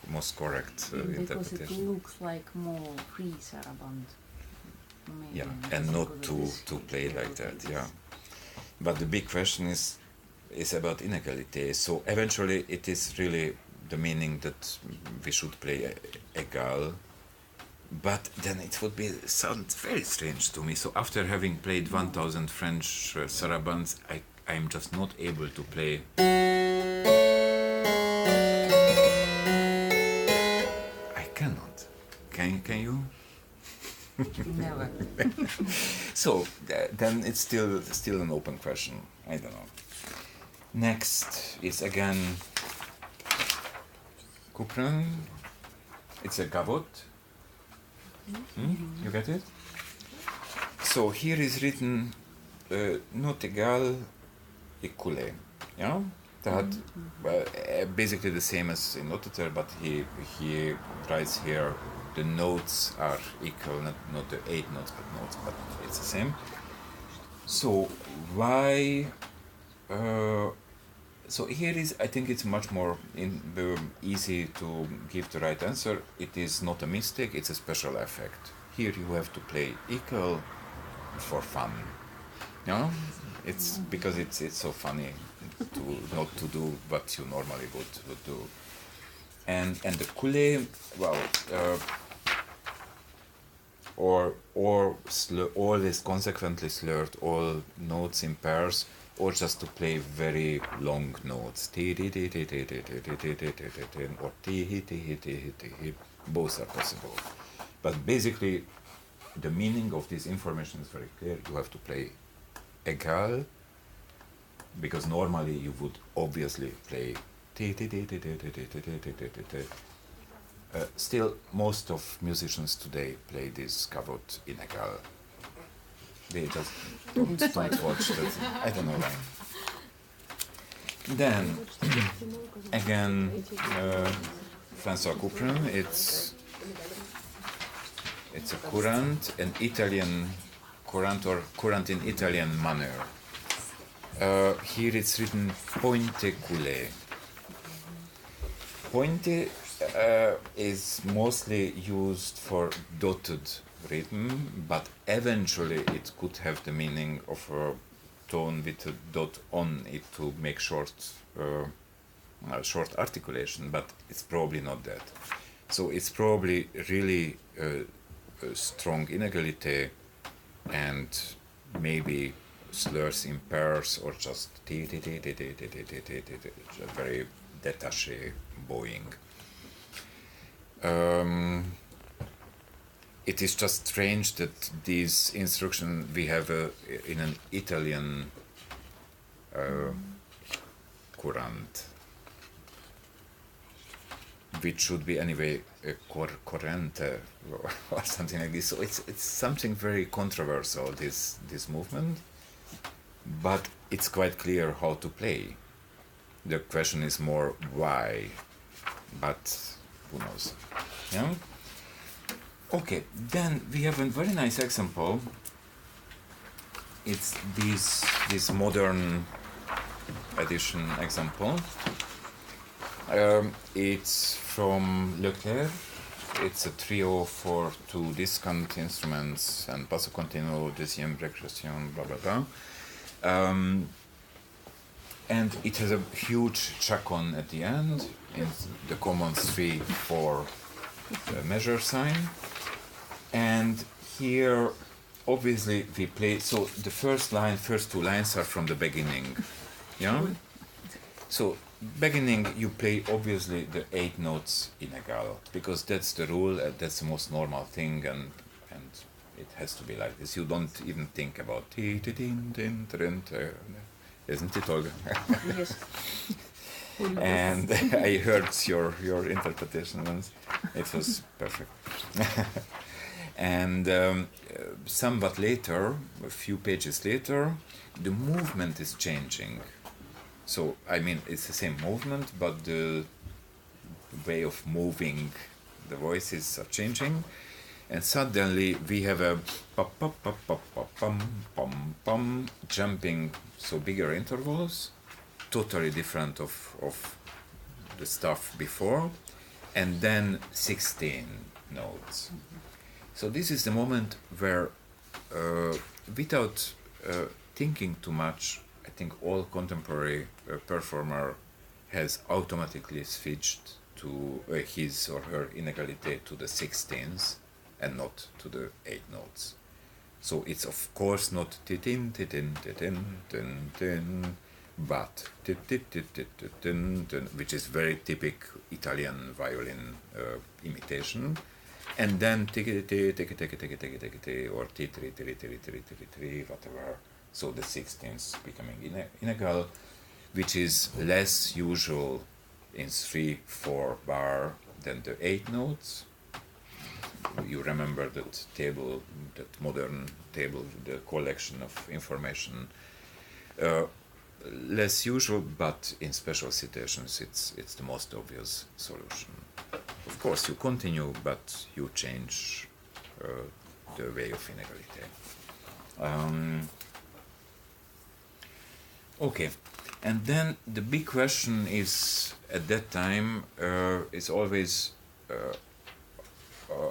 most correct because interpretation. It looks like more free saraband. Maybe Yeah, and not to play like that. Yeah, but the big question is about inégalité. So eventually, it is really the meaning that we should play égal. But then it would sound very strange to me. So after having played 1,000 French sarabands, I'm just not able to play. I cannot. Can you? Never. So then it's still an open question. I don't know. Next is again Couperin. It's a gavotte. You get it? So here is written note égale écoulé. Yeah? That basically the same as in notateur, but he writes here the notes are equal, not the 8 notes, but it's the same. So why? So here is, I think it's much more easy to give the right answer. It is not a mistake, it's a special effect. Here you have to play equal for fun. No? It's because it's so funny to not to do what you normally would do. And the coulé, well, or always consequently slurred all notes in pairs, or just to play very long notes. Or both are possible. But basically, the meaning of this information is very clear. You have to play égal, because normally you would obviously play. Still, most of musicians today play this gavotte in égal. They just don't watch that. I don't know why. Then, again, François Couperin, it's a courant, an Italian courant, or courant in Italian manner. Here it's written pointe coulé. Pointe is mostly used for dotted rhythm, but eventually it could have the meaning of a tone with a dot on it to make short articulation, but it's probably not that. So it's probably really a strong inégalité and maybe slurs in pairs or just very détaché bowing. It is just strange that this instruction we have in an Italian courant, which should be anyway a corrente or something like this. So it's something very controversial, this movement, but it's quite clear how to play. The question is more why, but who knows? Yeah. Okay, then we have a very nice example. It's this modern edition example. It's from Leclerc. It's a trio for 2 discant instruments and basso continuo, deuxième régression, blah blah blah. And it has a huge chaconne at the end in the common 3/4 measure sign. And here, obviously, we play. So the first 2 lines are from the beginning. Yeah. So beginning, you play obviously the 8 notes inégal, because that's the rule. That's the most normal thing, and it has to be like this. You don't even think about isn't it, Olga? Yes. And I heard your interpretation once. It was perfect. And somewhat later, a few pages later, the movement is changing. So, I mean, it's the same movement, but the way of moving the voices are changing. And suddenly we have a pop pop pop pop pop pum pum pum jumping, so bigger intervals, totally different of the stuff before, and then 16 notes. So this is the moment where, without thinking too much, I think all contemporary performer has automatically switched to his or her inégalité to the 16s and not to the 8 notes. So it's of course not titin titin titin tin tin, but which is very typical Italian violin imitation, and then or whatever. So the 16th becoming Inegal, which is less usual in 3/4 bar than the 8 notes. You remember that table, that modern table, the collection of information. Less usual, but in special situations it's the most obvious solution. Of course you continue, but you change the way of inégalité. Okay, and then the big question is at that time is always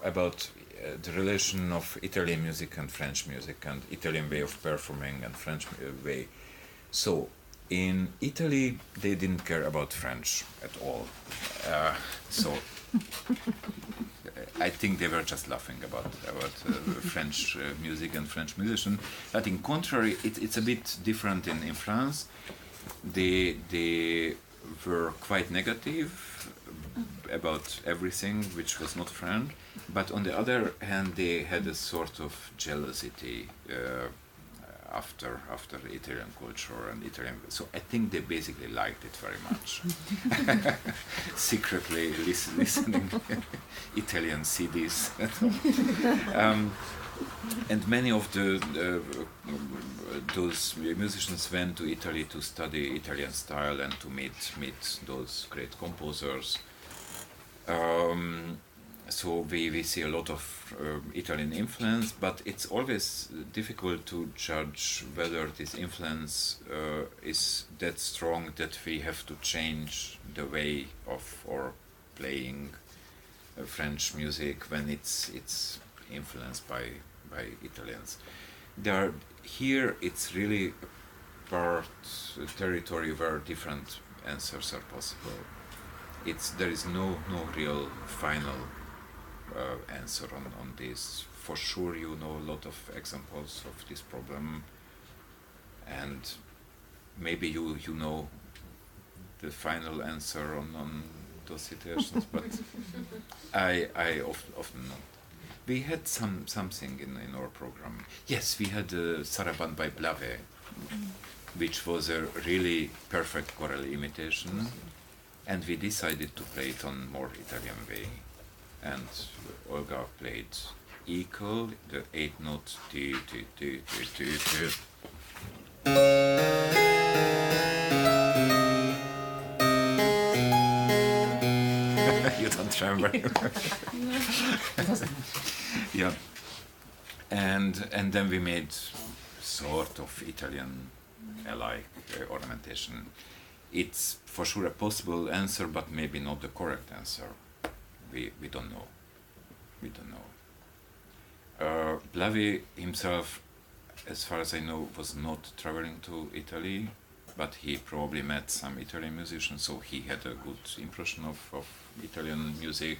about the relation of Italian music and French music, and Italian way of performing and French way. So in Italy they didn't care about French at all. So I think they were just laughing about French music and French musicians. But in contrary, it's a bit different in France. They were quite negative about everything which was not French, but on the other hand they had a sort of jealousy after Italian culture and Italian. So I think they basically liked it very much. Secretly listening Italian CDs. And many of those musicians went to Italy to study Italian style and to meet those great composers. So we see a lot of Italian influence, but it's always difficult to judge whether this influence is that strong that we have to change the way of our playing French music when it's influenced by Italians. Here it's really part territory where different answers are possible. There is no real final answer on this. For sure you know a lot of examples of this problem, and maybe you know the final answer on those situations, but I often not. We had something in our program. Yes, we had Sarabande by Blave, which was a really perfect choral imitation, and we decided to play it on more Italian way. And Olga played equal, the 8 note T. You don't remember? Yeah. And then we made sort of Italian-alike ornamentation. It's for sure a possible answer, but maybe not the correct answer. We don't know. We don't know. Blave himself, as far as I know, was not traveling to Italy, but he probably met some Italian musicians, so he had a good impression of Italian music.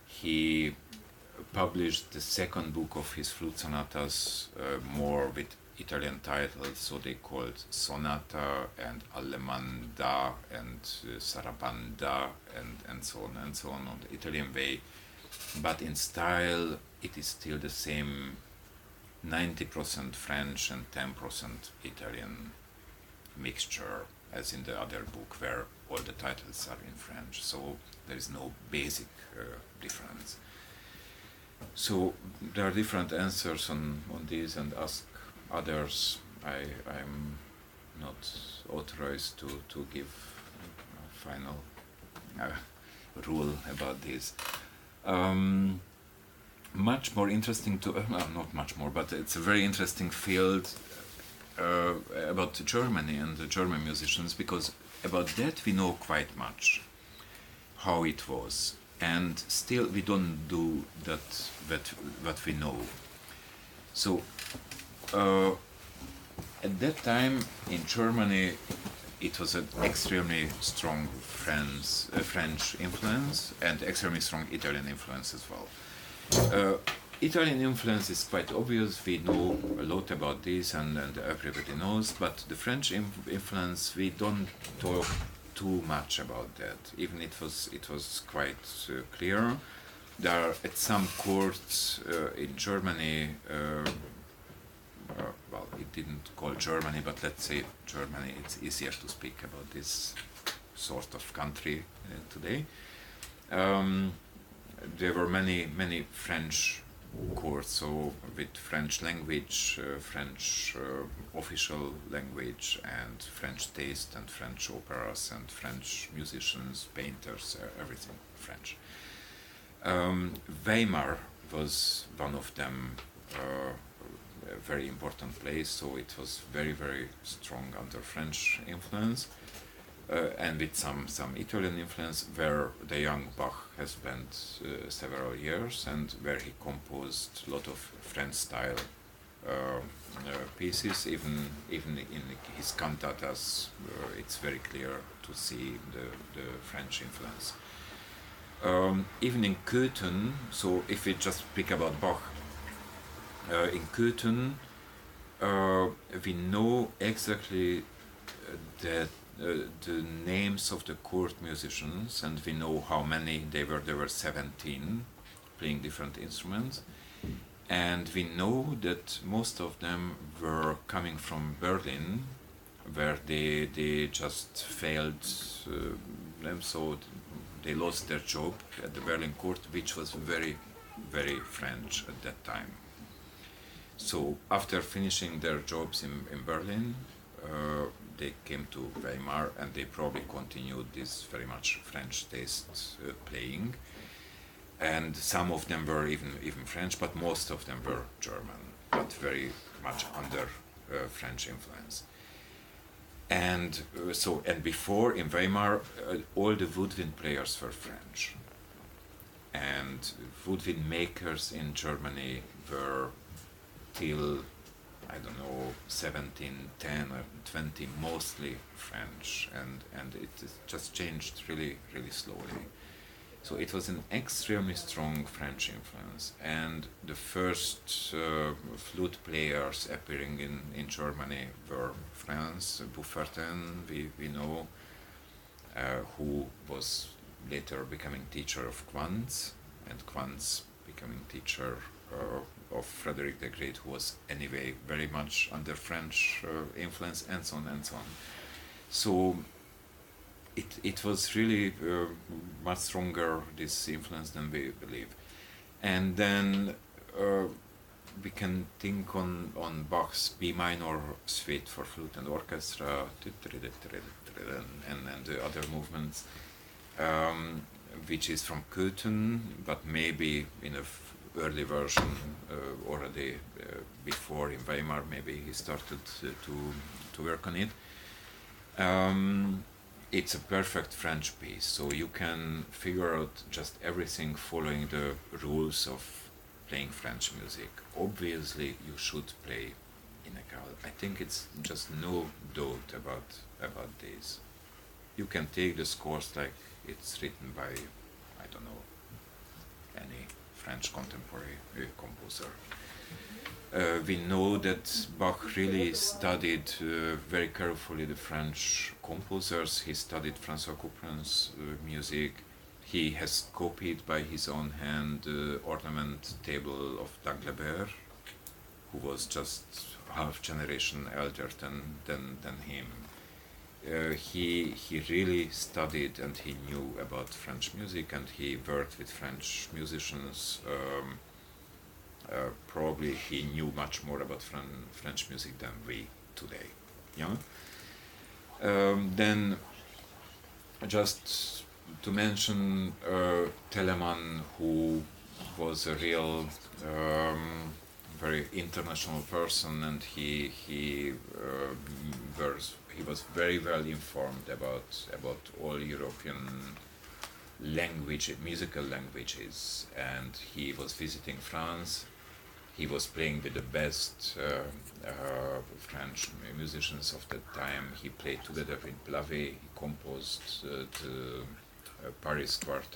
He published the second book of his flute sonatas more with Italian titles, so they called Sonata and Allemanda and Sarabanda and so on the Italian way. But in style, it is still the same 90% French and 10% Italian mixture as in the other book where all the titles are in French. So there is no basic difference. So there are different answers on these, and ask others. I'm not authorized to give a final rule about this. Much more interesting to, not much more, but it's a very interesting field about Germany and the German musicians, because about that we know quite much. how it was, and still we don't do what we know. So at that time in Germany, it was an extremely strong French influence and extremely strong Italian influence as well. Italian influence is quite obvious. We know a lot about this, and everybody knows. But the French influence, we don't talk too much about that. Even it was quite clear. There are at some courts in Germany. Well, it didn't call Germany, but let's say Germany. It's easier to speak about this sort of country today. There were many French courts, so with French language, French official language, and French taste, and French operas, and French musicians, painters, everything French. Weimar was one of them, a very important place, so it was very strong under French influence, and with some Italian influence, where the young Bach has spent several years, and where he composed a lot of French style pieces. Even in his cantatas, it's very clear to see the French influence. Even in Köthen, so if we just speak about Bach, in Köthen, we know exactly that the names of the court musicians, and we know how many they were. There were 17 playing different instruments, and we know that most of them were coming from Berlin, where they just failed them, so they lost their job at the Berlin court, which was very French at that time. So after finishing their jobs in Berlin, they came to Weimar, and they probably continued this very much French taste playing. And some of them were even French, but most of them were German, but very much under French influence. And and before in Weimar, all the woodwind players were French, and woodwind makers in Germany were till, I don't know, 1710 or 20, mostly French, and it just changed really slowly. So it was an extremely strong French influence, and the first flute players appearing in Germany were France. Bufferten, we know, who was later becoming teacher of Quantz, and Quantz becoming teacher of Frederick the Great, who was anyway very much under French influence, and so on and so on. So it was really much stronger, this influence, than we believe. And then we can think on Bach's B minor suite for flute and orchestra, and the other movements, which is from Köthen, but maybe in a early version already before in Weimar. Maybe he started to work on it. It's a perfect French piece, so you can figure out just everything following the rules of playing French music. Obviously, you should play Innegal. I think it's just no doubt about this. You can take the scores like it's written by, I don't know, any French contemporary composer. We know that Bach really studied very carefully the French composers. He studied François Couperin's music. He has copied by his own hand the ornament table of Daglebert, who was just half generation elder than him. He really studied, and he knew about French music, and he worked with French musicians. Probably he knew much more about French music than we today. Yeah. Then, just to mention Telemann, who was a real very international person, and he was very well informed about all European musical languages, and he was visiting France. He was playing with the best French musicians of that time. He played together with Blavet. He composed the Paris Quartet.